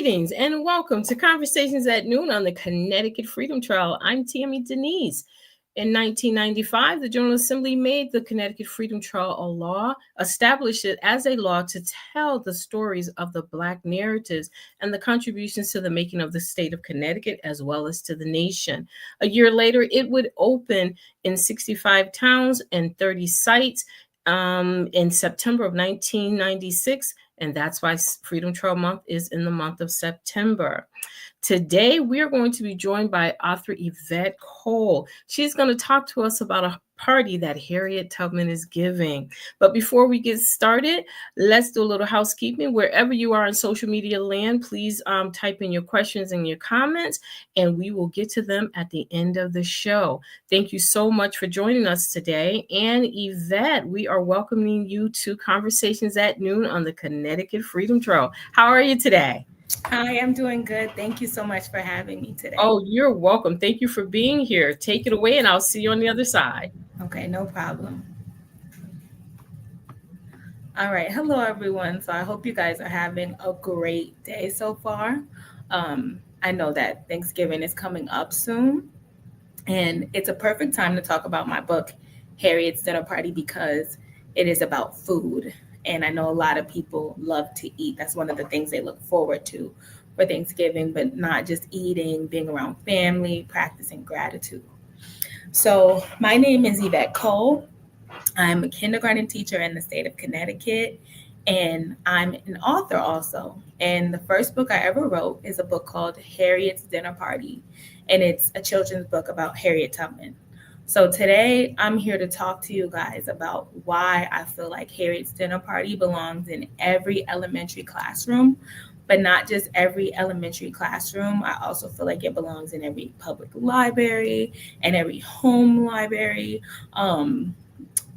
Greetings and welcome to Conversations at Noon on the Connecticut Freedom Trail. I'm Tammy Denise. In 1995, the General Assembly made the Connecticut Freedom Trail a law, established it as a law to tell the stories of the Black narratives and the contributions to the making of the state of Connecticut as well as to the nation. A year later, it would open in 65 towns and 30 sites in September of 1996. And that's why Freedom Trail Month is in the month of September. Today, we are going to be joined by author Yvette Cole. She's going to talk to us about a party that Harriet Tubman is giving. But before we get started, let's do a little housekeeping. Wherever you are in social media land, please type in your questions and your comments, and we will get to them at the end of the show. Thank you so much for joining us today. And Yvette, we are welcoming you to Conversations at Noon on the Connecticut Freedom Trail. How are you today? Hi, I'm doing good. Thank you so much for having me today. Oh, you're welcome. Thank you for being here. Take it away, and I'll see you on the other side. Okay, no problem. All right. Hello, everyone. So I hope you guys are having a great day so far. I know that Thanksgiving is coming up soon, and it's a perfect time to talk about my book, Harriet's Dinner Party, because it is about food. And I know a lot of people love to eat. That's one of the things they look forward to for Thanksgiving, but not just eating, being around family, practicing gratitude. So my name is Yvette Cole. I'm a kindergarten teacher in the state of Connecticut, and I'm an author also. And the first book I ever wrote is a book called Harriet's Dinner Party, and it's a children's book about Harriet Tubman. So today I'm here to talk to you guys about why I feel like Harriet's Dinner Party belongs in every elementary classroom, but not just every elementary classroom. I also feel like it belongs in every public library and every home library.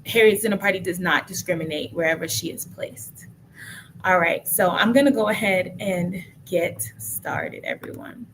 Harriet's Dinner Party does not discriminate wherever she is placed. All right, so I'm going to go ahead and get started, everyone.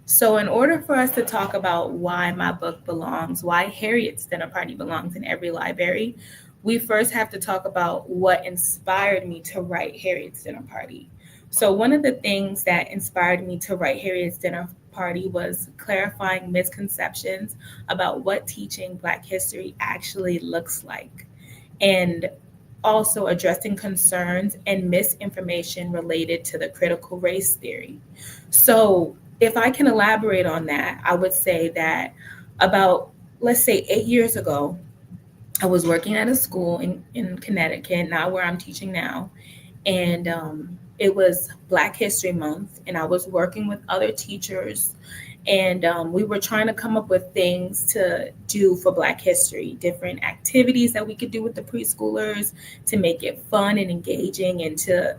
So in order for us to talk about why my book belongs, why Harriet's Dinner Party belongs in every library, we first have to talk about what inspired me to write Harriet's Dinner Party. So one of the things that inspired me to write Harriet's Dinner Party was clarifying misconceptions about what teaching Black history actually looks like, and also addressing concerns and misinformation related to the critical race theory. So if I can elaborate on that, I would say that about, let's say 8 years ago, I was working at a school in Connecticut, not where I'm teaching now. And it was Black History Month, and I was working with other teachers. And we were trying to come up with things to do for Black history, different activities that we could do with the preschoolers to make it fun and engaging, and to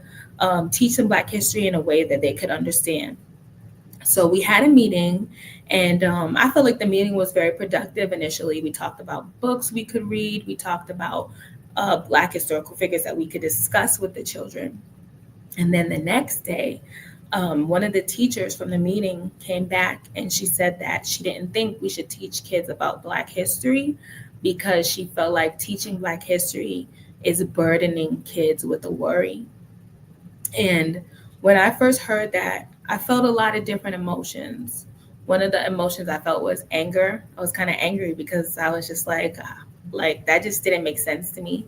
teach them Black history in a way that they could understand. So we had a meeting, and I felt like the meeting was very productive initially. We talked about books we could read. We talked about Black historical figures that we could discuss with the children. And then the next day, one of the teachers from the meeting came back, and she said that she didn't think we should teach kids about Black history because she felt like teaching Black history is burdening kids with a worry. And when I first heard that, I felt a lot of different emotions. One of the emotions I felt was anger. I was kind of angry because I was just like that just didn't make sense to me.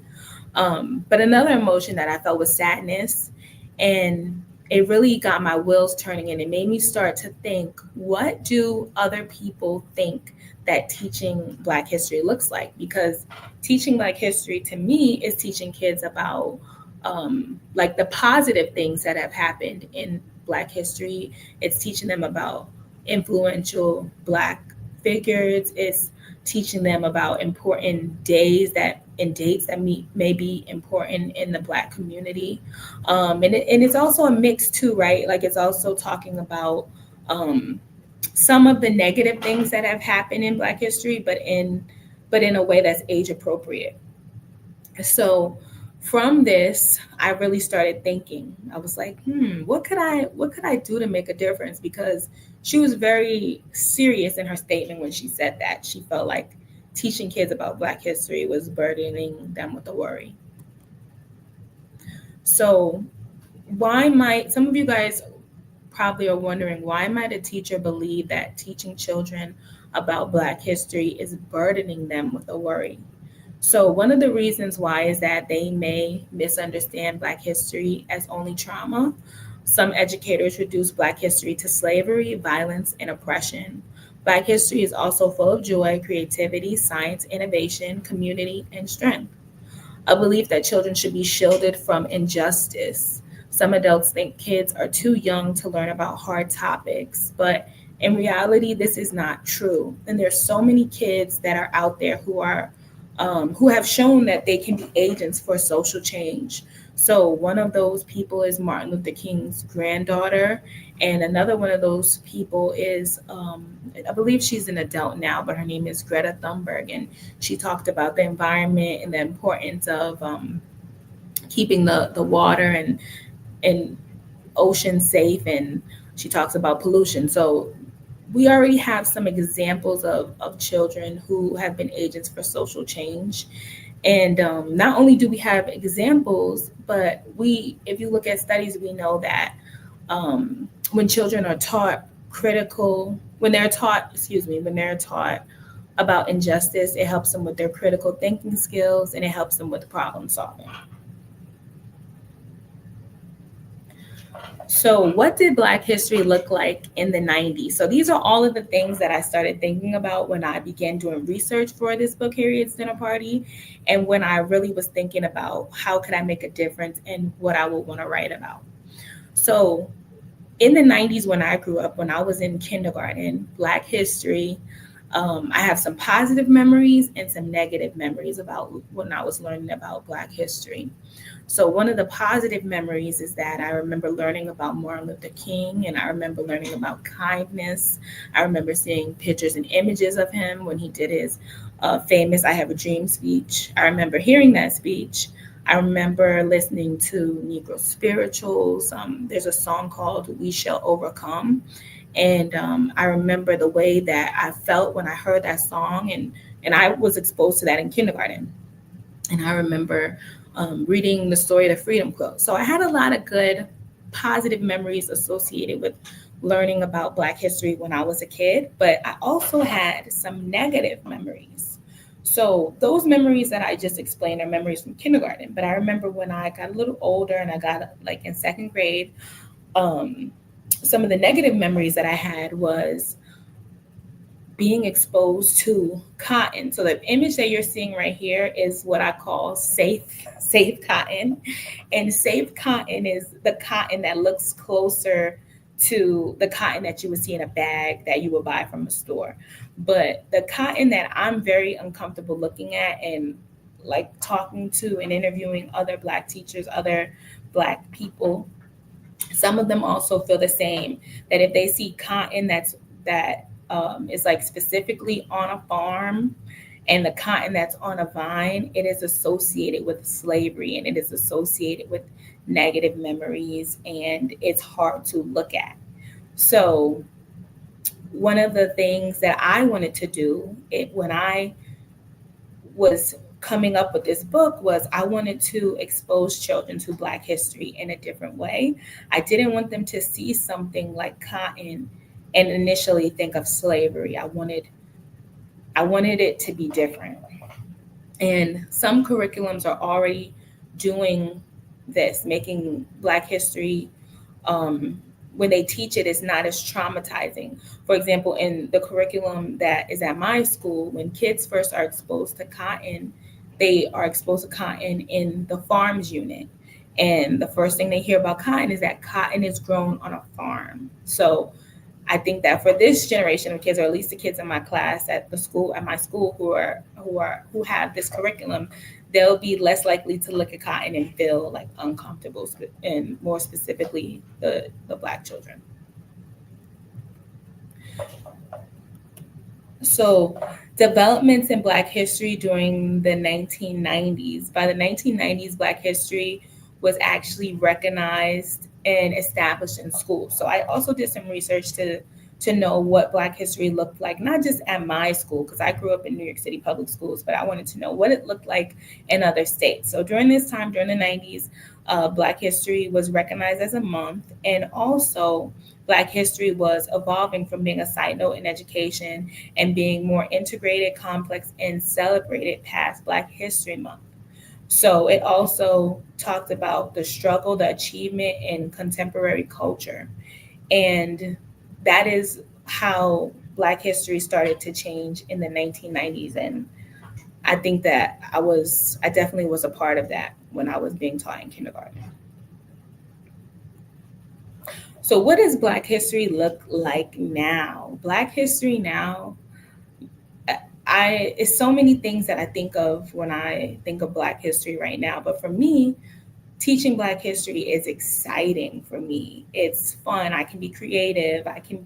But another emotion that I felt was sadness, and it really got my wheels turning, and it made me start to think, what do other people think that teaching Black history looks like? Because teaching Black history to me is teaching kids about like the positive things that have happened in Black history. It's teaching them about influential Black figures. It's teaching them about important days and dates that may be important in the Black community. And it's also a mix too, right? Like it's also talking about some of the negative things that have happened in Black history, but in a way that's age appropriate. So from this, I really started thinking. I was like, what could I do to make a difference? Because she was very serious in her statement when she said that. She felt like teaching kids about Black history was burdening them with a worry. So some of you guys probably are wondering, why might a teacher believe that teaching children about Black history is burdening them with a worry? So one of the reasons why is that they may misunderstand Black history as only trauma. Some educators reduce Black history to slavery, violence, and oppression. Black history is also full of joy, creativity, science, innovation, community, and strength. A belief that children should be shielded from injustice. Some adults think kids are too young to learn about hard topics, but in reality, this is not true. And there's so many kids that are out there who have shown that they can be agents for social change. So one of those people is Martin Luther King's granddaughter, and another one of those people is, I believe she's an adult now, but her name is Greta Thunberg, and she talked about the environment and the importance of keeping the water and ocean safe, and she talks about pollution. So we already have some examples of children who have been agents for social change. And not only do we have examples, but if you look at studies, we know that when children are taught when they're taught about injustice, it helps them with their critical thinking skills and it helps them with problem solving. So, what did Black history look like in the 90s? So, these are all of the things that I started thinking about when I began doing research for this book, Harriet's Dinner Party, and when I really was thinking about how could I make a difference and what I would want to write about. So, in the 90s, when I grew up, when I was in kindergarten, Black history, I have some positive memories and some negative memories about when I was learning about Black history. So one of the positive memories is that I remember learning about Martin Luther King, and I remember learning about kindness. I remember seeing pictures and images of him when he did his famous I Have a Dream speech. I remember hearing that speech. I remember listening to Negro spirituals. There's a song called We Shall Overcome. And I remember the way that I felt when I heard that song, and I was exposed to that in kindergarten. And I remember reading the story of the Freedom Quilt. So I had a lot of good, positive memories associated with learning about Black history when I was a kid, but I also had some negative memories. So those memories that I just explained are memories from kindergarten. But I remember when I got a little older and I got like in second grade, some of the negative memories that I had was being exposed to cotton. So the image that you're seeing right here is what I call safe cotton. And safe cotton is the cotton that looks closer to the cotton that you would see in a bag that you would buy from a store. But the cotton that I'm very uncomfortable looking at and like talking to and interviewing other Black teachers, other Black people, some of them also feel the same, that if they see cotton that is like specifically on a farm and the cotton that's on a vine, it is associated with slavery and it is associated with negative memories and it's hard to look at. So one of the things that I wanted to do when I was coming up with this book was I wanted to expose children to Black history in a different way. I didn't want them to see something like cotton and initially think of slavery. I wanted it to be different. And some curriculums are already doing this, making Black history, when they teach it, it's not as traumatizing. For example, in the curriculum that is at my school, when kids first are exposed to cotton, they are exposed to cotton in the farms unit. And the first thing they hear about cotton is that cotton is grown on a farm. So I think that for this generation of kids, or at least the kids in my class at my school who have this curriculum, they'll be less likely to look at cotton and feel like uncomfortable, and more specifically the Black children. So developments in Black history during the 1990s. By the 1990s, Black history was actually recognized and established in schools. So I also did some research to to know what Black history looked like, not just at my school, because I grew up in New York City public schools, but I wanted to know what it looked like in other states. So during this time, during the 90s, Black history was recognized as a month, and also Black history was evolving from being a side note in education and being more integrated, complex, and celebrated past Black History Month. So it also talked about the struggle, the achievement in contemporary culture. And that is how Black history started to change in the 1990s. And I think that I definitely was a part of that when I was being taught in kindergarten. So what does Black history look like now? Black history now, it's so many things that I think of when I think of Black history right now. But for me, teaching Black history is exciting for me. It's fun. I can be creative. I can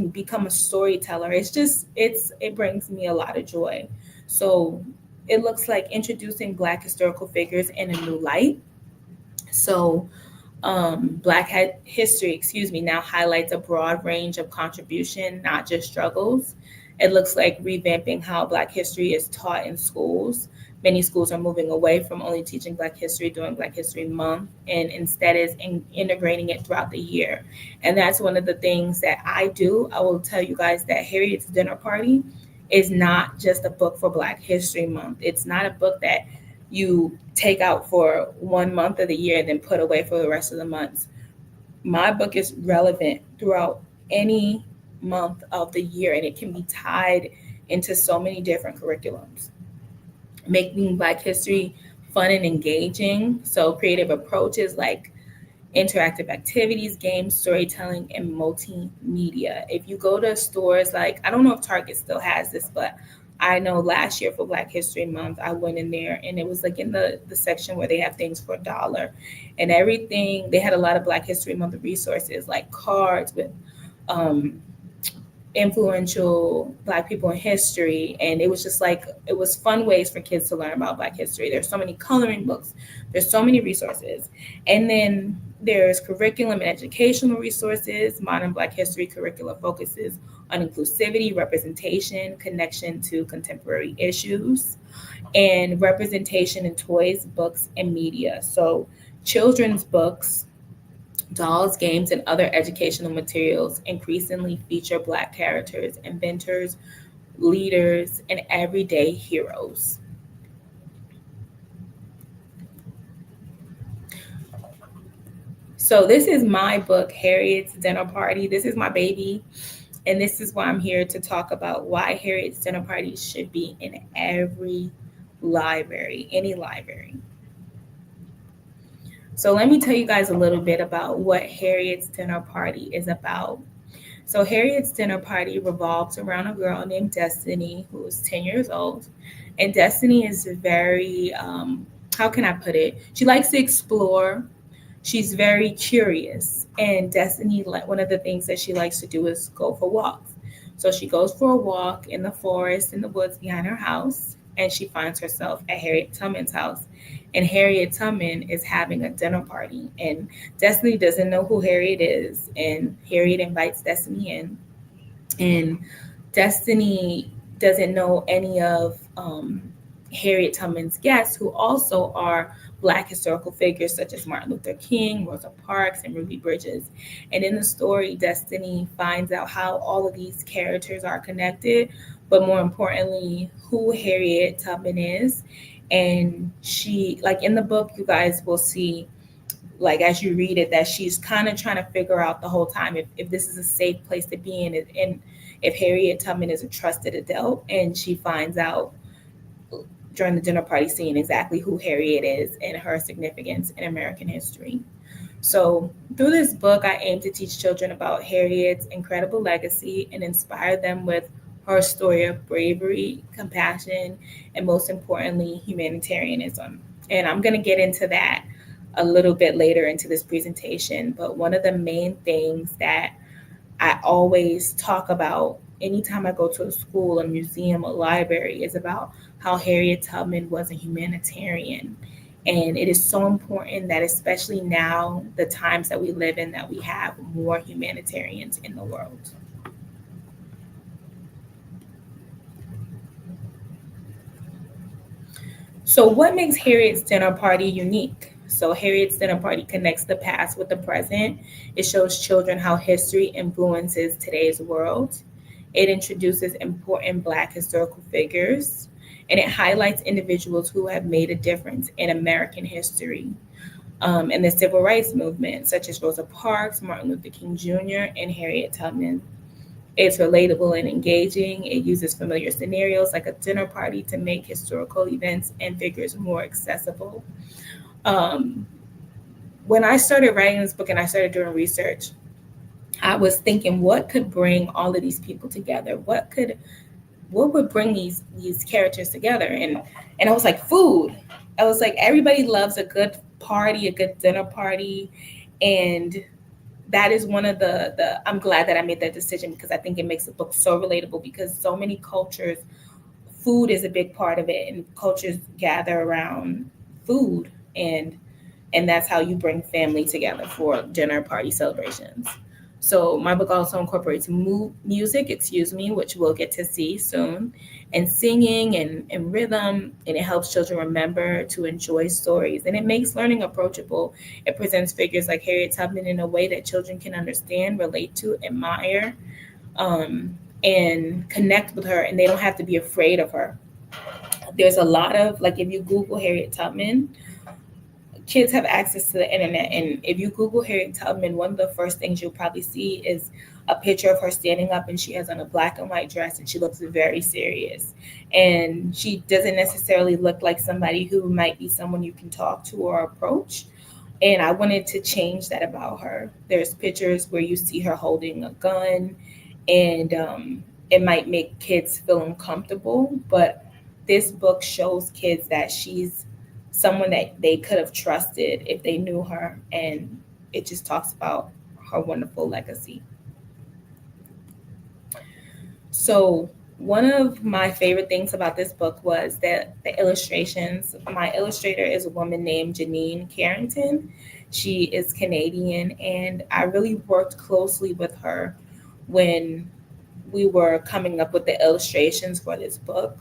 become a storyteller. It brings me a lot of joy. So it looks like introducing Black historical figures in a new light. So history, now highlights a broad range of contribution, not just struggles. It looks like revamping how Black history is taught in schools. Many schools are moving away from only teaching Black history during Black History Month and instead is integrating it throughout the year. And that's one of the things that I do. I will tell you guys that Harriet's Dinner Party is not just a book for Black History Month. It's not a book that you take out for 1 month of the year and then put away for the rest of the months. My book is relevant throughout any month of the year, and it can be tied into so many different curriculums. Making Black history fun and engaging. So creative approaches like interactive activities, games, storytelling, and multimedia. If you go to stores like, I don't know if Target still has this, but I know last year for Black History Month, I went in there and it was like in the section where they have things for $1 and everything. They had a lot of Black History Month resources like cards with influential Black people in history. And it was just like, it was fun ways for kids to learn about Black history. There's so many coloring books, there's so many resources. And then there's curriculum and educational resources. Modern Black history curricula focuses on inclusivity, representation, connection to contemporary issues, and representation in toys, books, and media. So children's books, dolls, games, and other educational materials increasingly feature Black characters, inventors, leaders, and everyday heroes. So this is my book, Harriet's Dinner Party. This is my baby. And this is why I'm here to talk about why Harriet's Dinner Party should be in every library, any library. So let me tell you guys a little bit about what Harriet's Dinner Party is about. So Harriet's Dinner Party revolves around a girl named Destiny who is 10 years old. And Destiny is very, how can I put it? She likes to explore. She's very curious. And Destiny, one of the things that she likes to do is go for walks. So she goes for a walk in the forest, in the woods behind her house, and she finds herself at Harriet Tubman's house. And Harriet Tubman is having a dinner party. And Destiny doesn't know who Harriet is. And Harriet invites Destiny in. And Destiny doesn't know any of Harriet Tubman's guests, who also are Black historical figures such as Martin Luther King, Rosa Parks, and Ruby Bridges. And in the story, Destiny finds out how all of these characters are connected, but more importantly, who Harriet Tubman is. And she, like in the book, you guys will see, like as you read it, that she's kind of trying to figure out the whole time if this is a safe place to be in, and if Harriet Tubman is a trusted adult. And she finds out during the dinner party scene exactly who Harriet is and her significance in American history. So through this book, I aim to teach children about Harriet's incredible legacy and inspire them with her story of bravery, compassion, and most importantly, humanitarianism. And I'm going to get into that a little bit later into this presentation. But one of the main things that I always talk about anytime I go to a school, a museum, a library is about how Harriet Tubman was a humanitarian. And it is so important that, especially now, the times that we live in, that we have more humanitarians in the world. So, what makes Harriet's dinner party unique? So, Harriet's dinner party connects the past with the present. It shows children how history influences today's world. It introduces important Black historical figures, and it highlights individuals who have made a difference in American history and the civil rights movement, such as Rosa Parks, Martin Luther King Jr., and Harriet Tubman. It's relatable and engaging. It uses familiar scenarios like a dinner party to make historical events and figures more accessible. Um, when I started writing this book and I started doing research, I was thinking, what could bring all of these people together? What would bring these characters together? And I was like, food. I was like, everybody loves a good party, a good dinner party, and that is one of the I'm glad that I made that decision, because I think it makes the book so relatable, because so many cultures, food is a big part of it, and cultures gather around food, and that's how you bring family together for dinner party celebrations. So my book also incorporates music, which we'll get to see soon, and singing and rhythm, and it helps children remember to enjoy stories, and it makes learning approachable. It presents figures like Harriet Tubman in a way that children can understand, relate to, admire, and connect with her, and they don't have to be afraid of her. There's a lot of, like, if you Google Harriet Tubman, kids have access to the internet, and if you Google Harriet Tubman, one of the first things you'll probably see is a picture of her standing up, and she has on a black and white dress, and she looks very serious, and she doesn't necessarily look like somebody who might be someone you can talk to or approach. And I wanted to change that about her. There's pictures where you see her holding a gun, and it might make kids feel uncomfortable, but this book shows kids that she's someone that they could have trusted if they knew her, and it just talks about her wonderful legacy. So one of my favorite things about this book was that the illustrations. My illustrator is a woman named Janine Carrington. She is Canadian, and I really worked closely with her when we were coming up with the illustrations for this book.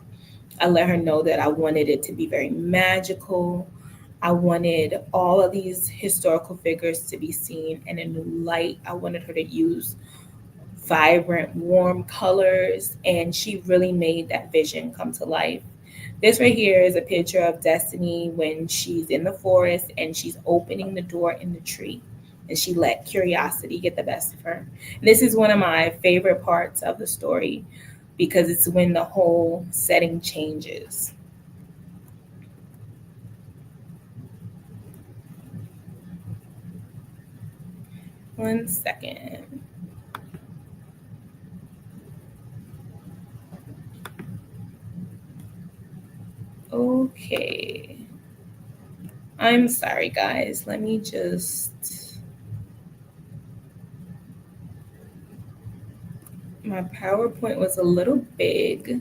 I let her know that I wanted it to be very magical. I wanted all of these historical figures to be seen in a new light. I wanted her to use vibrant, warm colors, and she really made that vision come to life. This right here is a picture of Destiny when she's in the forest and she's opening the door in the tree, and she let curiosity get the best of her. And this is one of my favorite parts of the story, because it's when the whole setting changes. One second. Okay. I'm sorry, guys. Let me just. My PowerPoint was a little big,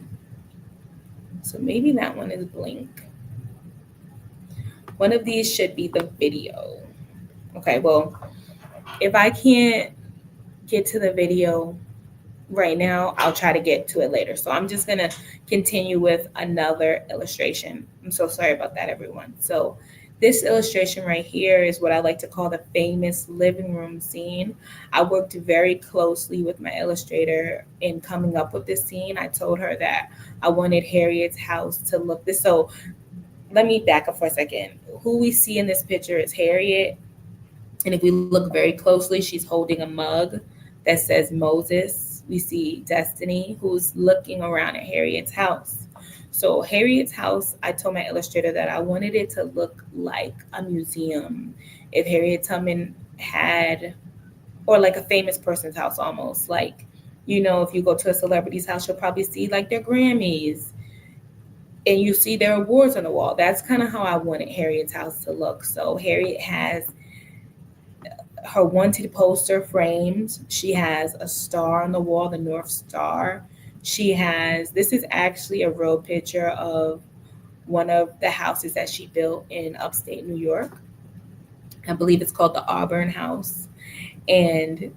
so maybe that one is blank. One of these should be the video. Okay, well, if I can't get to the video right now, I'll try to get to it later. So I'm just gonna continue with another illustration. I'm so sorry about that, everyone. So this illustration right here is what I like to call the famous living room scene. I worked very closely with my illustrator in coming up with this scene. I told her that I wanted Harriet's house to look this. So let me back up for a second. Who we see in this picture is Harriet. And if we look very closely, she's holding a mug that says Moses. We see Destiny, who's looking around at Harriet's house. So Harriet's house, I told my illustrator that I wanted it to look like a museum. If Harriet Tubman had, or like a famous person's house almost, like, you know, if you go to a celebrity's house, you'll probably see like their Grammys, and you see their awards on the wall. That's kind of how I wanted Harriet's house to look. So Harriet has her wanted poster framed. She has a star on the wall, the North Star. She has, this is actually a real picture of one of the houses that she built in upstate New York. I believe it's called the Auburn House. And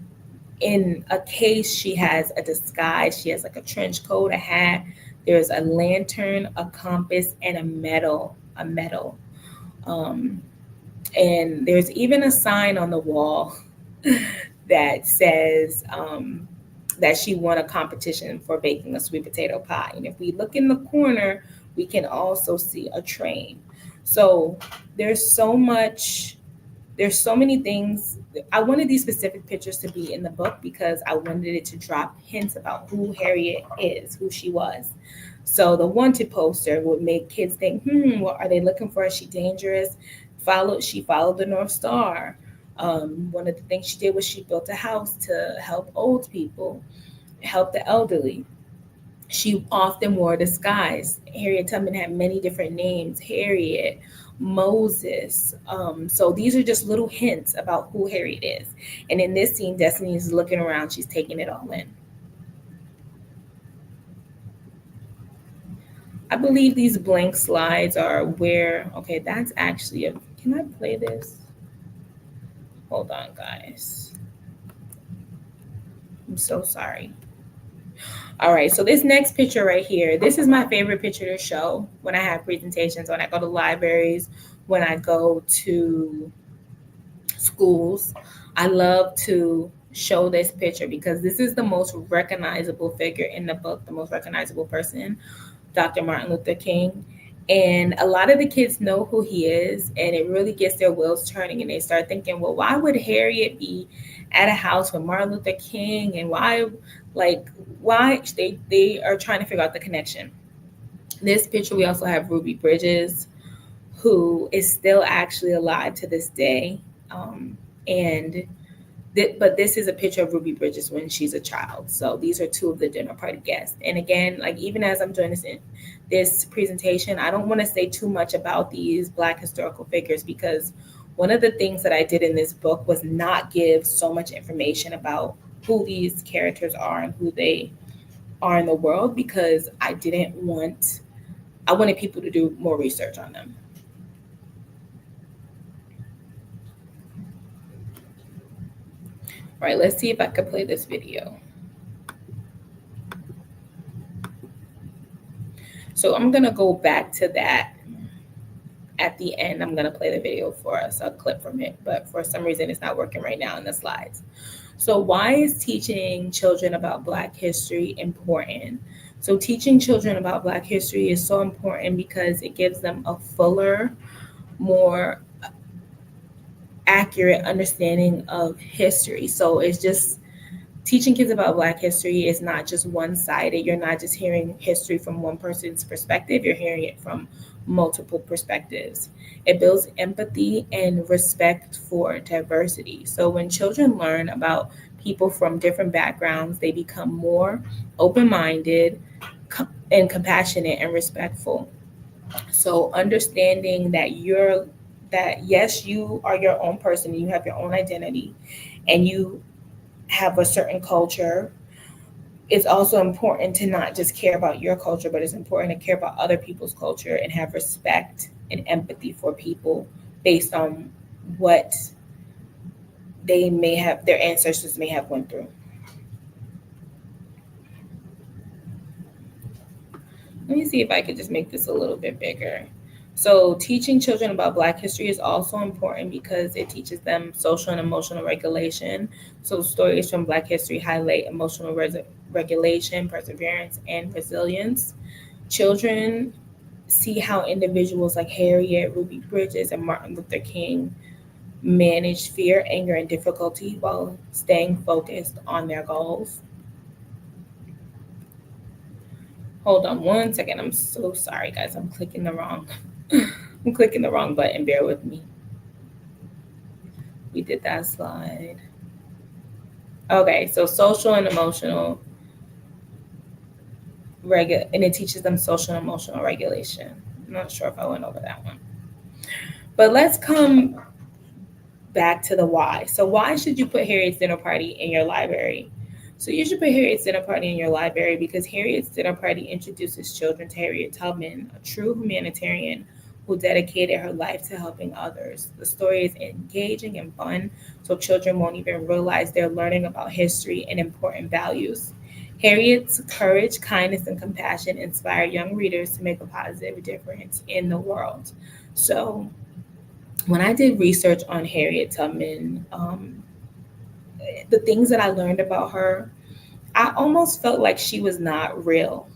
in a case, she has a disguise. She has like a trench coat, a hat. There's a lantern, a compass, and a medal. A medal. Um, and there's even a sign on the wall that says that she won a competition for baking a sweet potato pie. And if we look in the corner, we can also see a train. So there's so much, there's so many things. I wanted these specific pictures to be in the book because I wanted it to drop hints about who Harriet is, who she was. So the wanted poster would make kids think, what are they looking for? Is she dangerous? She followed the North Star. One of the things she did was she built a house to help old people, help the elderly. She often wore a disguise. Harriet Tubman had many different names: Harriet, Moses. So these are just little hints about who Harriet is. And in this scene, Destiny is looking around. She's taking it all in. I believe these blank slides are where, okay, that's actually a, can I play this? Hold on, guys. I'm so sorry. All right, so this next picture right here, this is my favorite picture to show when I have presentations, when I go to libraries, when I go to schools. I love to show this picture because this is the most recognizable figure in the book, the most recognizable person, Dr. Martin Luther King. And a lot of the kids know who he is, and it really gets their wheels turning, and they start thinking, well, why would Harriet be at a house with Martin Luther King, and why they are trying to figure out the connection. This picture, we also have Ruby Bridges, who is still actually alive to this day. And but this is a picture of Ruby Bridges when she's a child. So these are two of the dinner party guests. And again, like even as I'm doing this presentation, I don't want to say too much about these Black historical figures because one of the things that I did in this book was not give so much information about who these characters are and who they are in the world because I wanted people to do more research on them. All right, let's see if I could play this video. So I'm gonna go back to that at the end. I'm gonna play the video for us, a clip from it, but for some reason it's not working right now in the slides. So why is teaching children about Black history important? So teaching children about Black history is so important because it gives them a fuller, more accurate understanding of history. So it's just teaching kids about Black history is not just one-sided. You're not just hearing history from one person's perspective, you're hearing it from multiple perspectives. It builds empathy and respect for diversity. So when children learn about people from different backgrounds, they become more open-minded and compassionate and respectful. So understanding that yes, you are your own person, you have your own identity, and you have a certain culture. It's also important to not just care about your culture, but it's important to care about other people's culture and have respect and empathy for people based on what their ancestors may have went through. Let me see if I could just make this a little bit bigger. So teaching children about Black history is also important because it teaches them social and emotional regulation. So stories from Black history highlight emotional regulation, perseverance, and resilience. Children see how individuals like Harriet, Ruby Bridges, and Martin Luther King managed fear, anger, and difficulty while staying focused on their goals. Hold on one second. I'm so sorry, guys. I'm clicking the wrong button. Bear with me. We did that slide. Okay, so social and emotional and it teaches them social and emotional regulation. I'm not sure if I went over that one. But let's come back to the why. So why should you put Harriet's dinner party in your library? So you should put Harriet's Dinner Party in your library because Harriet's Dinner Party introduces children to Harriet Tubman, a true humanitarian who dedicated her life to helping others. The story is engaging and fun, so children won't even realize they're learning about history and important values. Harriet's courage, kindness, and compassion inspire young readers to make a positive difference in the world. So, when I did research on Harriet Tubman, the things that I learned about her, I almost felt like she was not real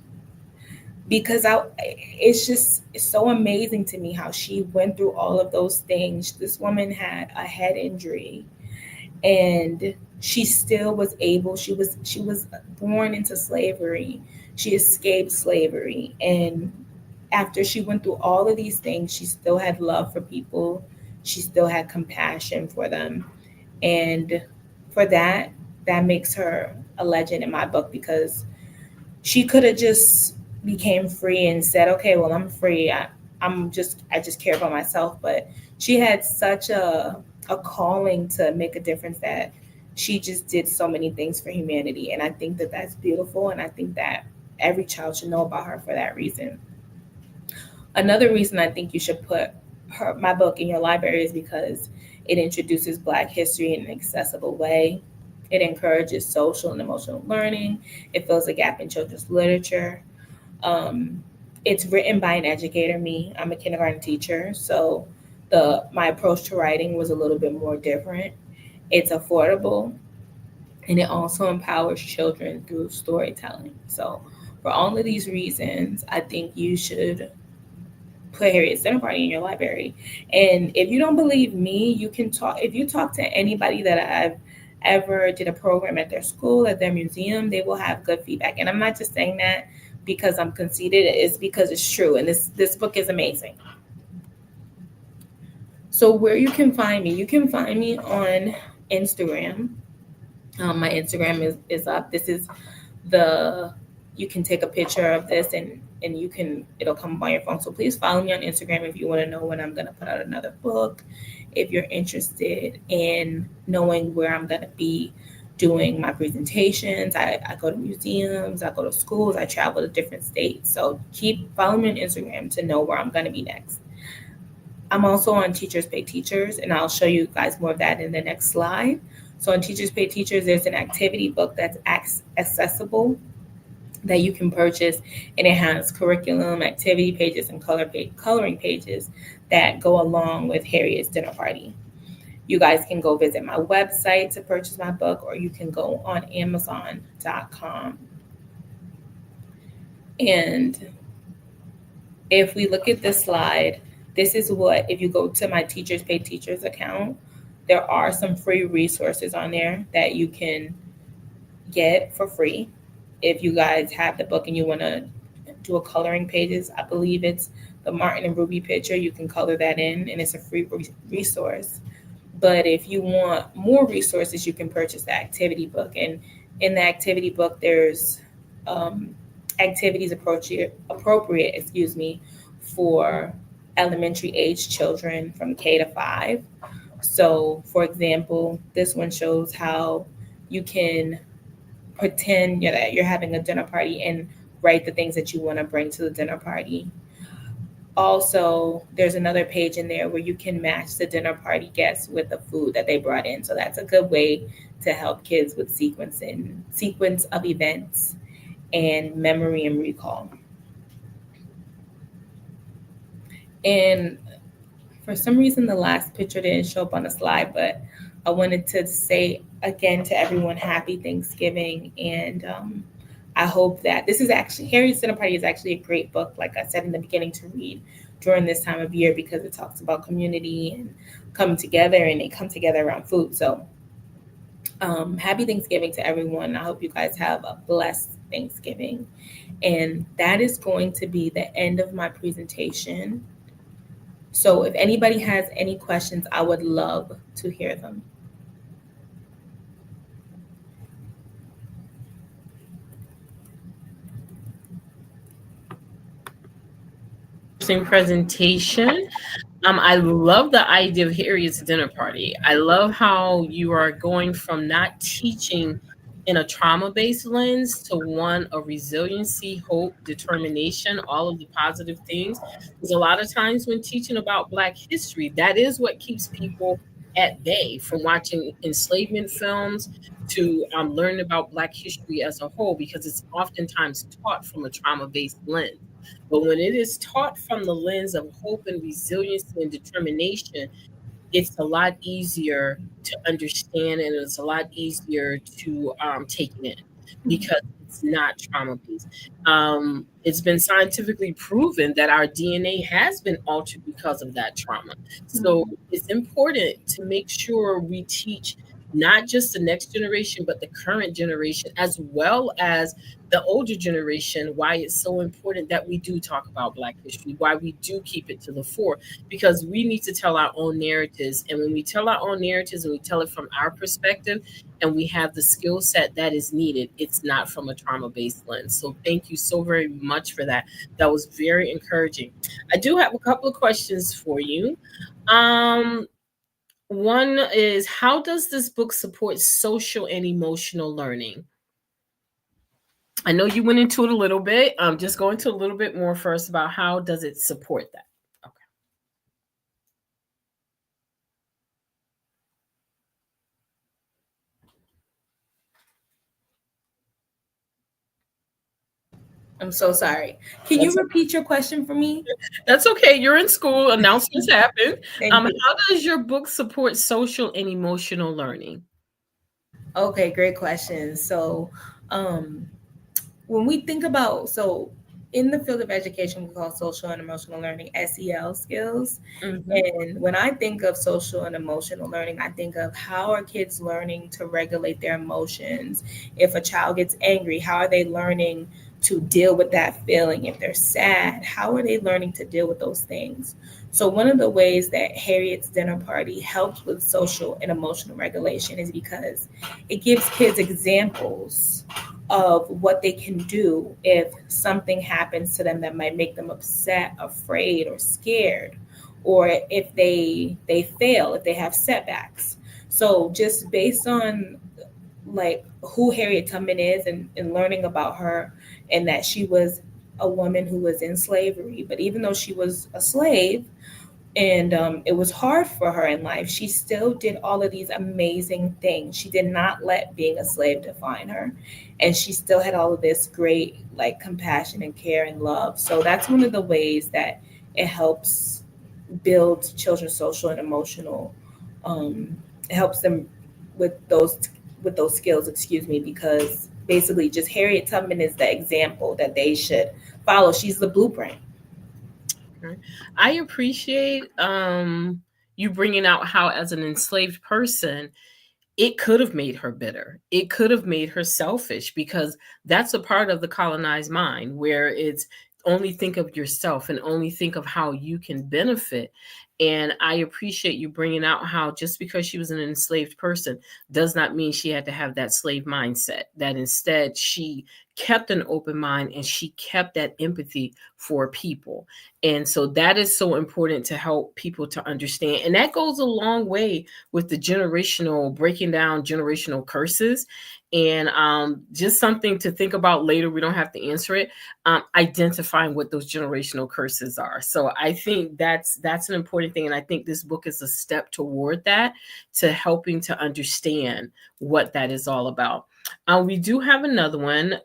because it's so amazing to me how she went through all of those things. This woman had a head injury and she still was able, she was born into slavery. She escaped slavery, and after she went through all of these things, she still had love for people. She still had compassion for them. And for that, that makes her a legend in my book because she could have just became free and said, okay, well, I'm free. I just care about myself. But she had such a calling to make a difference that she just did so many things for humanity. And I think that that's beautiful. And I think that every child should know about her for that reason. Another reason I think you should put my book in your library is because it introduces Black history in an accessible way. It encourages social and emotional learning. It fills a gap in children's literature. Um, it's written by an educator. Me, I'm a kindergarten teacher, so the my approach to writing was a little bit more different. It's affordable, and it also empowers children through storytelling. So, for all of these reasons, I think you should put Harriet's Dinner Party in your library. And if you don't believe me, you can talk. If you talk to anybody that I've ever did a program at their school, at their museum, they will have good feedback. And I'm not just saying that because I'm conceited; it's because it's true. And this book is amazing. So where you can find me on Instagram. My Instagram is up. This is the you can take a picture of this and you can it'll come up on your phone. So please follow me on Instagram if you want to know when I'm gonna put out another book. If you're interested in knowing where I'm gonna be doing my presentations, I go to museums, I go to schools, I travel to different states. So keep following me on Instagram to know where I'm gonna be next. I'm also on Teachers Pay Teachers, and I'll show you guys more of that in the next slide. So on Teachers Pay Teachers, there's an activity book that's accessible that you can purchase, and it has curriculum, activity pages, and coloring pages that go along with Harriet's Dinner Party. You guys can go visit my website to purchase my book, or you can go on Amazon.com. And if we look at this slide, this is what, if you go to my Teachers Pay Teachers account, there are some free resources on there that you can get for free. If you guys have the book and you want to do a coloring pages, I believe it's the Martin and Ruby picture. You can color that in, and it's a free resource. But if you want more resources, you can purchase the activity book. And in the activity book, there's activities appropriate, for elementary age children from K to 5. So, for example, this one shows how you can pretend that you're having a dinner party and write the things that you want to bring to the dinner party. Also, there's another page in there where you can match the dinner party guests with the food that they brought in. So that's a good way to help kids with sequence of events and memory and recall. And for some reason, the last picture didn't show up on the slide, but I wanted to say again to everyone, happy Thanksgiving. And I hope that this is actually, Harriet's Dinner Party is actually a great book, like I said in the beginning, to read during this time of year because it talks about community and coming together, and they come together around food. So happy Thanksgiving to everyone. I hope you guys have a blessed Thanksgiving. And that is going to be the end of my presentation. So if anybody has any questions, I would love to hear them. Presentation. I love the idea of Harriet's Dinner Party. I love how you are going from not teaching in a trauma-based lens to one of resiliency, hope, determination, all of the positive things. Because a lot of times when teaching about Black history, that is what keeps people at bay from watching enslavement films to learning about Black history as a whole, because it's oftentimes taught from a trauma-based lens. But when it is taught from the lens of hope and resiliency and determination, it's a lot easier to understand, and it's a lot easier to take it in because it's not trauma based. It's been scientifically proven that our DNA has been altered because of that trauma. So it's important to make sure we teach not just the next generation, but the current generation, as well as the older generation, why it's so important that we do talk about Black history, why we do keep it to the fore, because we need to tell our own narratives. And when we tell our own narratives and we tell it from our perspective and we have the skill set that is needed, it's not from a trauma based lens. So thank you so very much for that. That was very encouraging. I do have a couple of questions for you. Um, One is, how does this book support social and emotional learning? I know you went into it a little bit. Just go into a little bit more first about how does it support that? Okay. I'm so sorry. Can you That's repeat your question for me? That's okay. You're in school. Announcements happen. Thank you. How does your book support social and emotional learning? Okay, great question. So, um, when we think about, so in the field of education, we call social and emotional learning SEL skills. Hmm. And when I think of social and emotional learning, I think of how are kids learning to regulate their emotions. If a child gets angry, how are they learning to deal with that feeling? If they're sad, how are they learning to deal with those things? So, one of the ways that Harriet's dinner party helps with social and emotional regulation is because it gives kids examples of what they can do if something happens to them that might make them upset, afraid, or scared, or if they fail, if they have setbacks. So just based on like who Harriet Tubman is, and learning about her, and that she was a woman who was in slavery, but even though she was a slave, and it was hard for her in life, she still did all of these amazing things. She did not let being a slave define her, and she still had all of this great like compassion and care and love. So that's one of the ways that it helps build children's social and emotional, it helps them with those skills, excuse me, because basically just Harriet Tubman is the example that they should follow. She's the blueprint. Okay. I appreciate you bringing out how, as an enslaved person, it could have made her bitter. It could have made her selfish, because that's a part of the colonized mind where it's only think of yourself and only think of how you can benefit. And I appreciate you bringing out how just because she was an enslaved person does not mean she had to have that slave mindset, that instead she kept an open mind and she kept that empathy for people. And so that is so important to help people to understand. And that goes a long way with the generational, breaking down generational curses. And just something to think about later. We don't have to answer it. Identifying what those generational curses are. So I think that's an important thing, and I think this book is a step toward that, to helping to understand what that is all about. We do have another one.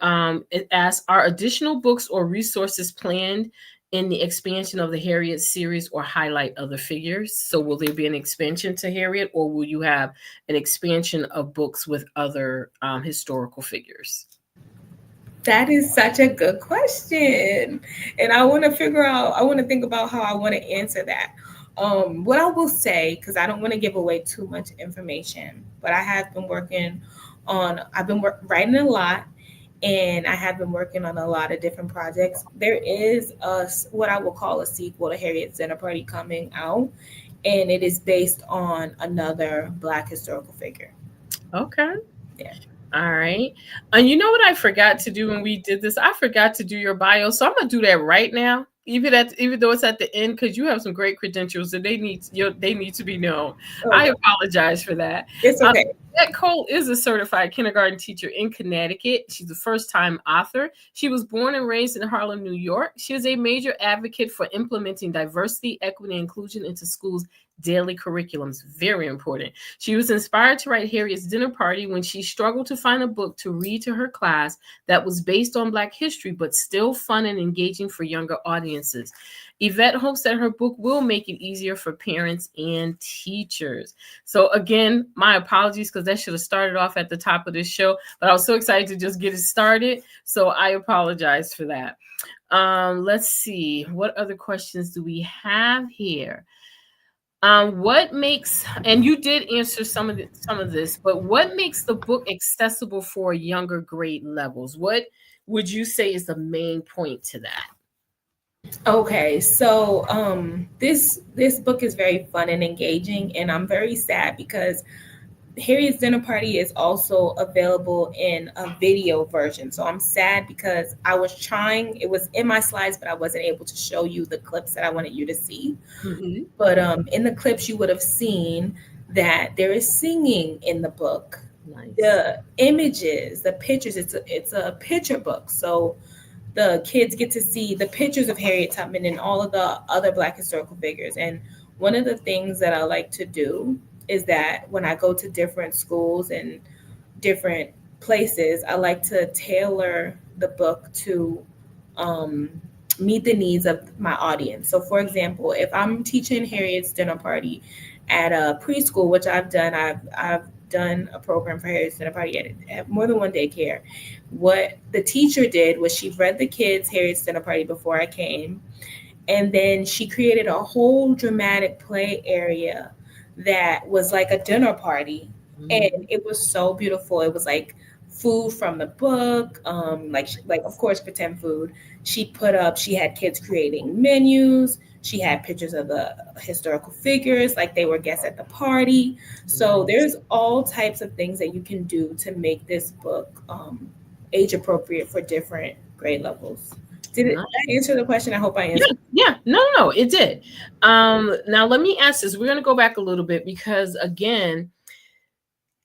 It asks, are additional books or resources planned in the expansion of the Harriet series, or highlight other figures? So will there be an expansion to Harriet, or will you have an expansion of books with other historical figures? That is such a good question. And I want to think about how I want to answer that. What I will say, because I don't want to give away too much information, but I have been writing a lot, and I have been working on a lot of different projects. There is what I will call a sequel to Harriet's Dinner Party coming out, and it is based on another Black historical figure. Okay. Yeah. All right. And you know what I forgot to do when we did this? I forgot to do your bio. So I'm going to do that right now. even though it's at the end, because you have some great credentials and they need to be known. I Okay. apologize for that. It's Um, okay. Yvette Cole is a certified kindergarten teacher in Connecticut. She's a first time author. She was born and raised in Harlem, New York. She is a major advocate for implementing diversity, equity, and inclusion into schools' daily curriculums. Very important. She was inspired to write Harriet's Dinner Party when she struggled to find a book to read to her class that was based on Black history, but still fun and engaging for younger audiences. Yvette hopes that her book will make it easier for parents and teachers. So, again, my apologies because that should have started off at the top of this show, but I was so excited to just get it started. So, I apologize for that. Let's see. What other questions do we have here? What makes, and you did answer some of this, but what makes the book accessible for younger grade levels? What would you say is the main point to that? Okay, so this book is very fun and engaging, and I'm very sad because Harriet's Dinner Party is also available in a video version. So I'm sad because I was trying, it was in my slides, but I wasn't able to show you the clips that I wanted you to see. Mm-hmm. But in the clips, you would have seen that there is singing in the book. Nice. The images, the pictures, it's a picture book. So the kids get to see the pictures of Harriet Tubman and all of the other Black historical figures. And one of the things that I like to do is that when I go to different schools and different places, I like to tailor the book to um, meet the needs of my audience. So, for example, if I'm teaching Harriet's Dinner Party at a preschool, which I've done, I've done a program for Harriet's Dinner Party at more than one daycare. What the teacher did was she read the kids Harriet's Dinner Party before I came, and then she created a whole dramatic play area that was like a dinner party, and it was so beautiful. It was like food from the book, like of course pretend food. She had kids creating menus. She had pictures of the historical figures, like they were guests at the party. So there's all types of things that you can do to make this book age appropriate for different grade levels. Did I answer the question? I hope I answered. Yeah, no, it did. Now let me ask this. We're going to go back a little bit because, again,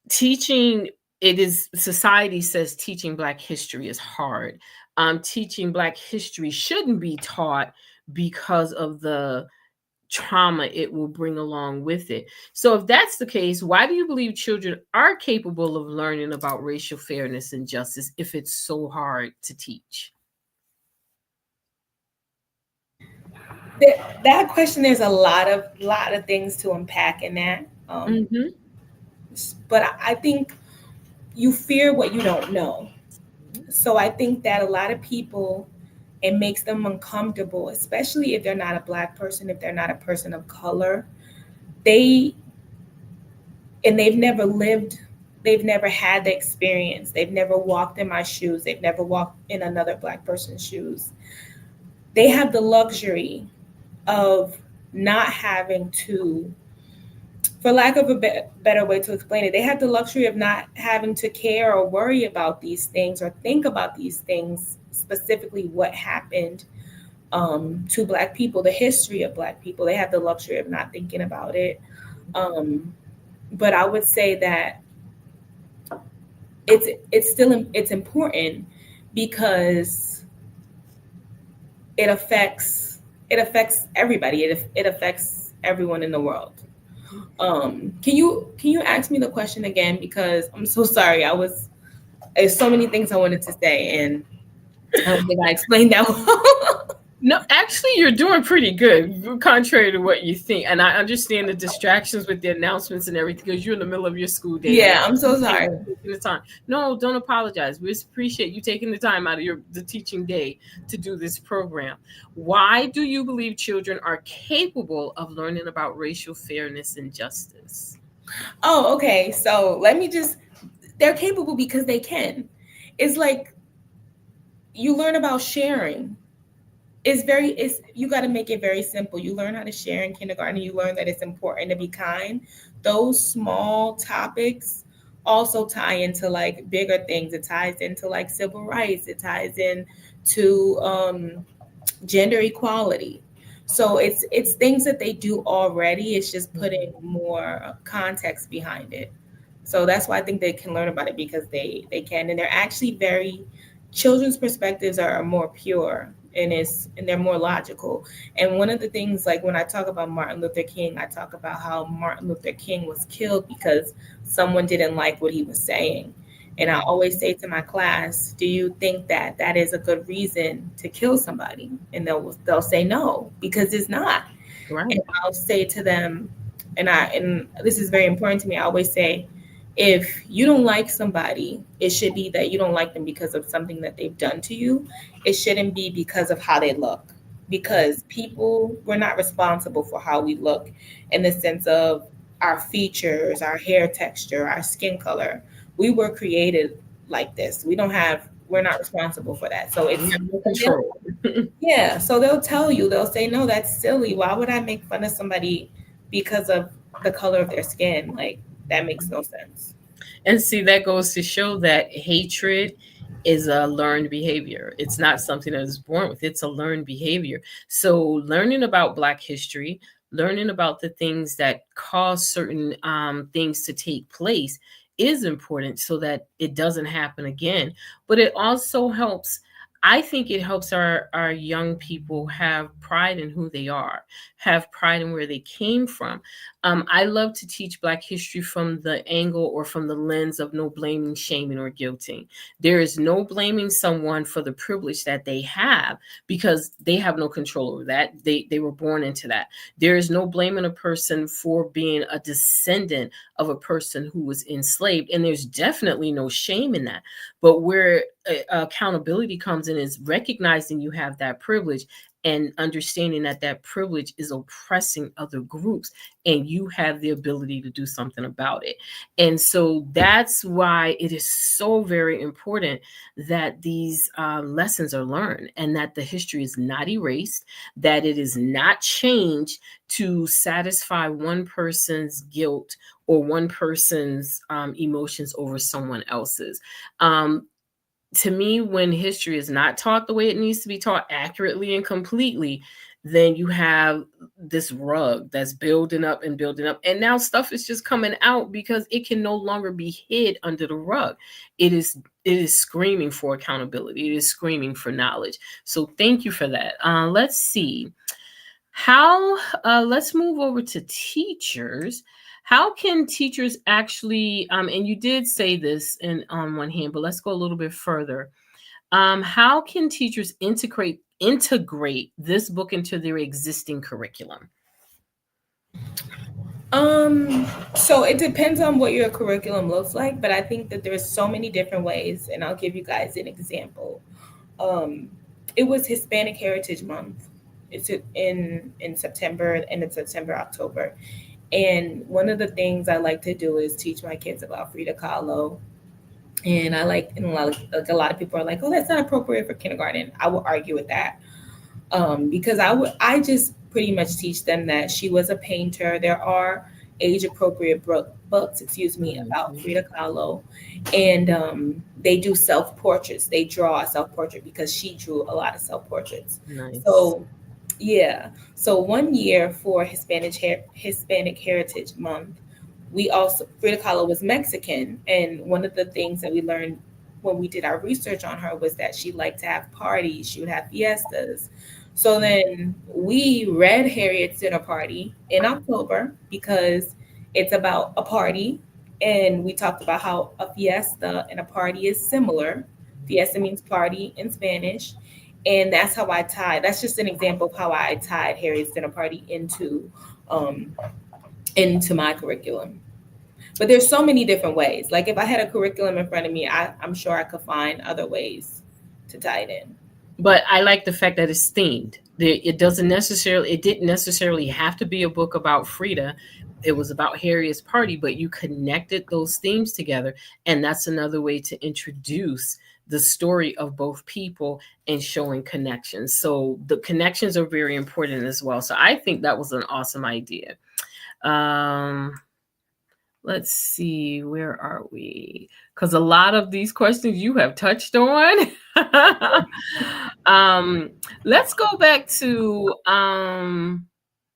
teaching, it is, society says teaching Black history is hard. Teaching Black history shouldn't be taught because of the trauma it will bring along with it. So if that's the case, why do you believe children are capable of learning about racial fairness and justice if it's so hard to teach? That question, there's a lot of things to unpack in that. But I think you fear what you don't know. So I think that a lot of people, it makes them uncomfortable, especially if they're not a Black person, if they're not a person of color. They've never lived, they've never had the experience, they've never walked in my shoes, they've never walked in another Black person's shoes. They have the luxury of not having to, for lack of a better way to explain it, they have the luxury of not having to care or worry about these things or think about these things, specifically what happened to Black people, the history of Black people. They have the luxury of not thinking about it. But I would say that it's important because it affects everybody. It affects everyone in the world. Can you ask me the question again? Because I'm so sorry. There's so many things I wanted to say, and I don't think I explained that well. No, actually, you're doing pretty good, contrary to what you think. And I understand the distractions with the announcements and everything because you're in the middle of your school day. Yeah, I'm so sorry. The time. No, don't apologize. We appreciate you taking the time out of the teaching day to do this program. Why do you believe children are capable of learning about racial fairness and justice? Oh, okay. So they're capable because they can. It's like you learn about sharing. You got to make it very simple. You learn how to share in kindergarten. You learn that it's important to be kind. Those small topics also tie into like bigger things. It ties into like civil rights. It ties into gender equality. So it's things that they do already. It's just putting more context behind it. So that's why I think they can learn about it because they can, and they're actually very children's perspectives are more pure and they're more logical. And one of the things, like when I talk about Martin Luther King, I talk about how Martin Luther King was killed because someone didn't like what he was saying. And I always say to my class, do you think that that is a good reason to kill somebody? And they'll say no, because it's not. Right. And I'll say to them, and this is very important to me, I always say, if you don't like somebody, it should be that you don't like them because of something that they've done to you. It shouldn't be because of how they look. Because people, we're not responsible for how we look in the sense of our features, our hair texture, our skin color. We were created like this. We're not responsible for that. So We it's, have no control. yeah, so they'll tell you, they'll say, no, that's silly. Why would I make fun of somebody because of the color of their skin? Like, that makes no sense. And see, that goes to show that hatred is a learned behavior. It's not something that is born with, it's a learned behavior. So, learning about Black history, learning about the things that cause certain things to take place is important so that it doesn't happen again. But it also helps. I think it helps our young people have pride in who they are, have pride in where they came from. I love to teach Black history from the angle or from the lens of no blaming, shaming, or guilting. There is no blaming someone for the privilege that they have because they have no control over that. They were born into that. There is no blaming a person for being a descendant of a person who was enslaved. And there's definitely no shame in that. But where accountability comes in is recognizing you have that privilege and understanding that that privilege is oppressing other groups and you have the ability to do something about it. And so that's why it is so very important that these lessons are learned and that the history is not erased, that it is not changed to satisfy one person's guilt or one person's emotions over someone else's. To me, when history is not taught the way it needs to be taught accurately and completely, then you have this rug that's building up and building up. And now stuff is just coming out because it can no longer be hid under the rug. It is screaming for accountability. It is screaming for knowledge. So thank you for that. Let's see. How let's move over to teachers. How can teachers actually and you did say this in on one hand, but let's go a little bit further. How can teachers integrate this book into their existing curriculum? So it depends on what your curriculum looks like, but I think that there's so many different ways, and I'll give you guys an example. Um, it was Hispanic Heritage Month. It's in September, end of September, October. And one of the things I like to do is teach my kids about Frida Kahlo. And I and a lot of people are like, "Oh, that's not appropriate for kindergarten." I will argue with that because I just pretty much teach them that she was a painter. There are age appropriate books, excuse me, about Mhm. Frida Kahlo, and they do self portraits. They draw a self portrait because she drew a lot of self portraits. Nice. So yeah, so one year for Hispanic Heritage Month, we also Frida Kahlo was Mexican, and one of the things that we learned when we did our research on her was that she liked to have parties. She would have fiestas. So then we read Harriet's dinner party in October because it's about a party, and we talked about how a fiesta and a party is similar. Fiesta means party in Spanish, and that's how I tied. That's just an example of how I tied Harriet's dinner party um, into my curriculum. But there's so many different ways. Like if I had a curriculum in front of me, I'm sure I could find other ways to tie it in. But I like the fact that it's themed. It didn't necessarily have to be a book about Frida. It was about Harriet's party, but you connected those themes together. And that's another way to introduce the story of both people and showing connections. So the connections are very important as well. So I think that was an awesome idea. Um, Let's see, where are we? Because a lot of these questions you have touched on. um, let's go back to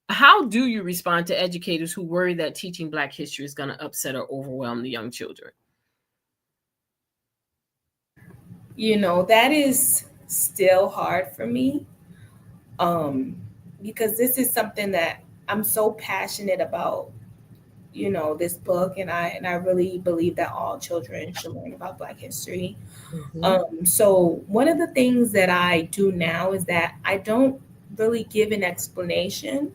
how do you respond to educators who worry that teaching Black history is going to upset or overwhelm the young children? That is still hard for me, um, because this is something that I'm so passionate about, this book, and I really believe that all children should learn about Black history. Mm-hmm. So one of the things that I do now is that I don't really give an explanation.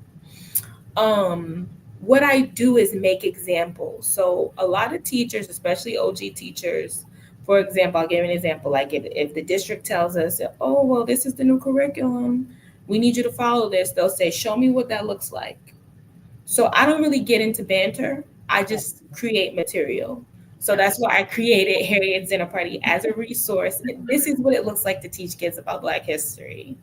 What I do is make examples. So a lot of teachers, especially OG teachers, for example, I'll give an example. Like if the district tells us, oh, well, this is the new curriculum, we need you to follow this, they'll say, show me what that looks like. So I don't really get into banter. I just create material. So that's Yes. why I created Harriet's Dinner Party as a resource. This is what it looks like to teach kids about Black history.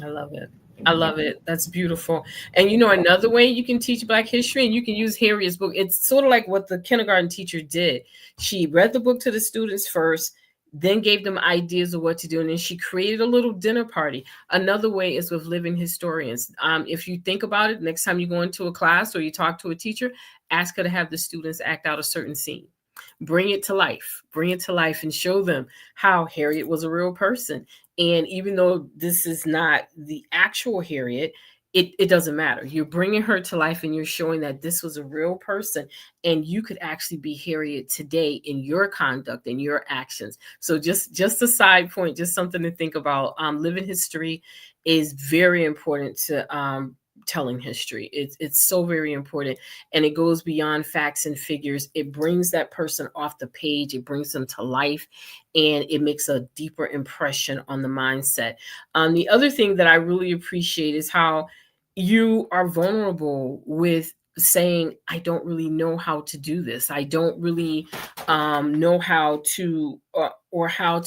I love it. I love it. That's beautiful. And you know, another way you can teach Black history, and you can use Harriet's book. It's sort of like what the kindergarten teacher did. She read the book to the students first, then gave them ideas of what to do, and then she created a little dinner party. Another way is with living historians. If you think about it, next time you go into a class or you talk to a teacher, ask her to have the students act out a certain scene. Bring it to life, and show them how Harriet was a real person. And even though this is not the actual Harriet, it doesn't matter. You're bringing her to life, and you're showing that this was a real person, and you could actually be Harriet today in your conduct and your actions. So just a side point, just something to think about. Living history is very important to telling history. It's so very important, and it goes beyond facts and figures. It brings that person off the page, it brings them to life, and it makes a deeper impression on the mindset. The other thing that I really appreciate is how you are vulnerable with saying, I don't really know how to do this, I don't really know how to or how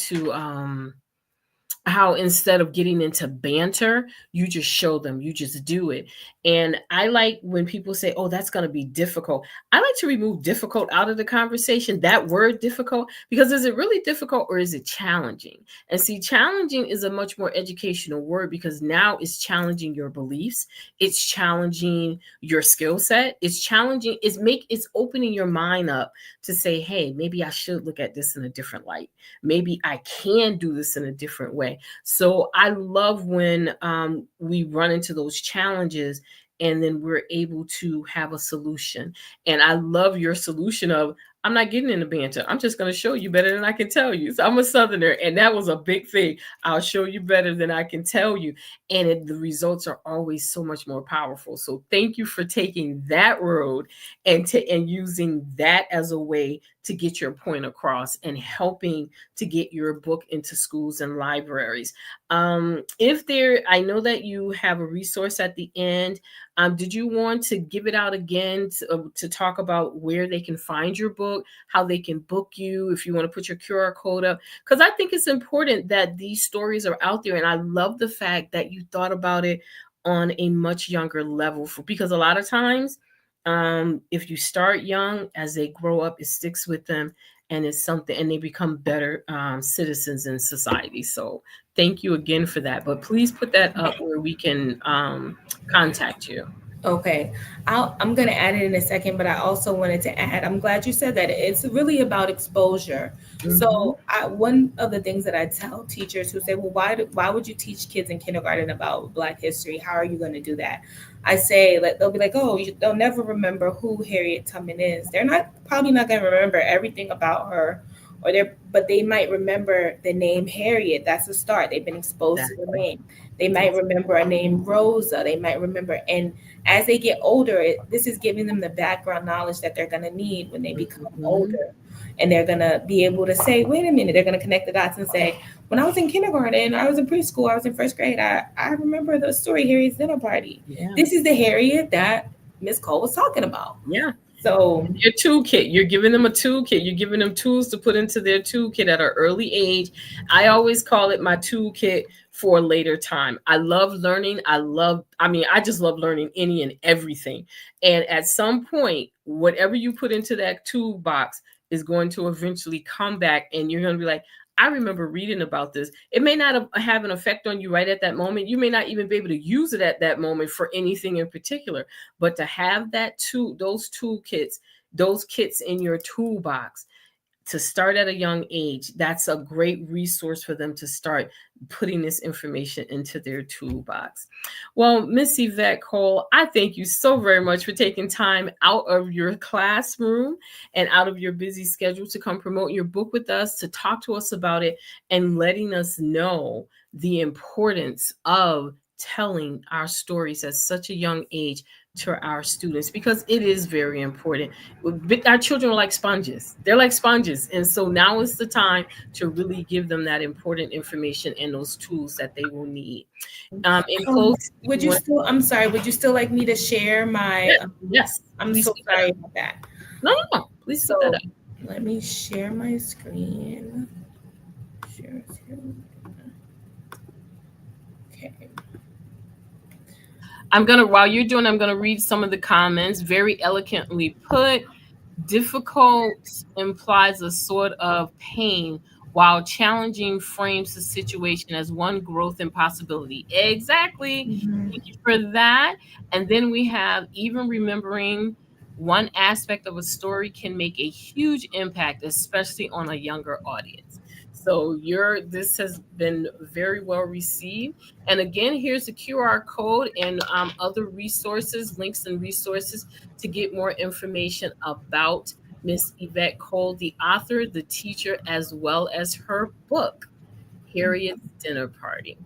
instead of getting into banter, you just show them, you just do it. And I like when people say, oh, that's going to be difficult. I like to remove difficult out of the conversation, that word difficult, because is it really difficult or is it challenging? And see, challenging is a much more educational word, because now it's challenging your beliefs, it's challenging your skill set, it's opening your mind up to say, hey, maybe I should look at this in a different light, maybe I can do this in a different way. So I love when we run into those challenges, and then we're able to have a solution. And I love your solution of, I'm not getting into banter, I'm just going to show you better than I can tell you. So I'm a Southerner, and that was a big thing. I'll show you better than I can tell you. And the results are always so much more powerful. So thank you for taking that road and using that as a way to get your point across, and helping to get your book into schools and libraries. I know that you have a resource at the end. Did you want to give it out again to talk about where they can find your book, how they can book you, if you want to put your QR code up? Because I think it's important that these stories are out there. And I love the fact that you thought about it on a much younger level, because a lot of times, if you start young, as they grow up, it sticks with them, and it's something, and they become better citizens in society. So thank you again for that. But please put that up where we can contact you. Okay, I'm going to add it in a second, but I also wanted to add, I'm glad you said that. It's really about exposure. Mm-hmm. So one of the things that I tell teachers who say, well, why would you teach kids in kindergarten about Black history? How are you going to do that? I say, they'll be like, oh, they'll never remember who Harriet Tubman is. They're probably not going to remember everything about her, but they might remember the name Harriet. That's a start. They've been exposed to the Exactly. name. They might remember a name Rosa. They might remember, and as they get older, this is giving them the background knowledge that they're going to need when they become Mm-hmm. older. And they're going to be able to say, wait a minute, they're going to connect the dots and say, when I was in kindergarten, I was in preschool, I was in first grade, I remember the story, Harriet's Dinner Party. Yeah. This is the Harriet that Miss Cole was talking about. Yeah. So Your toolkit, you're giving them a toolkit. You're giving them tools to put into their toolkit at an early age. I always call it my toolkit for a later time. I love learning. I just love learning any and everything. And at some point, whatever you put into that toolbox is going to eventually come back, and you're going to be like, I remember reading about this. It may not have an effect on you right at that moment. You may not even be able to use it at that moment for anything in particular, but to have those toolkits, those kits in your toolbox to start at a young age, that's a great resource for them to start putting this information into their toolbox. Well, Miss Yvette Cole, I thank you so very much for taking time out of your classroom and out of your busy schedule to come promote your book with us, to talk to us about it, and letting us know the importance of telling our stories at such a young age to our students, because it is very important. Our children are like sponges. They're like sponges. And so now is the time to really give them that important information and those tools that they will need. In closing, would you still, I'm sorry, would you still like me to share my, yes, I'm please so keep that sorry up. about that. No, please keep that So up. let me share my screen. Share screen. Okay. While you're doing, I'm gonna read some of the comments. Very elegantly put. Difficult implies a sort of pain, while challenging frames the situation as one growth and possibility. Exactly. Mhm. Thank you for that. And then we have even remembering one aspect of a story can make a huge impact, especially on a younger audience. So this has been very well received. And again, here's the QR code and other resources, links and resources to get more information about Miss Yvette Cole, the author, the teacher, as well as her book, Harriet's Dinner Party.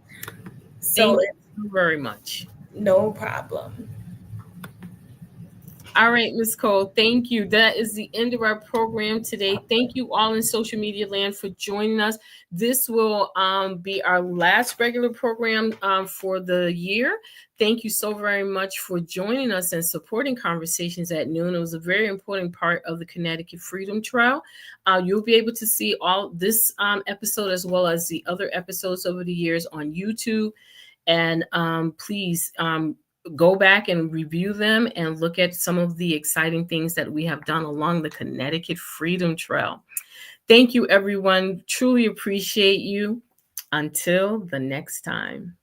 So Thank you very much. no problem. All right, Ms. Cole, thank you. That is the end of our program today. Thank you all in social media land for joining us. This will be our last regular program for the year. Thank you so very much for joining us and supporting Conversations at Noon. It was a very important part of the Connecticut Freedom Trail. You'll be able to see all this episode as well as the other episodes over the years on YouTube. And please go back and review them and look at some of the exciting things that we have done along the Connecticut Freedom Trail. Thank you, everyone. Truly appreciate you. Until the next time.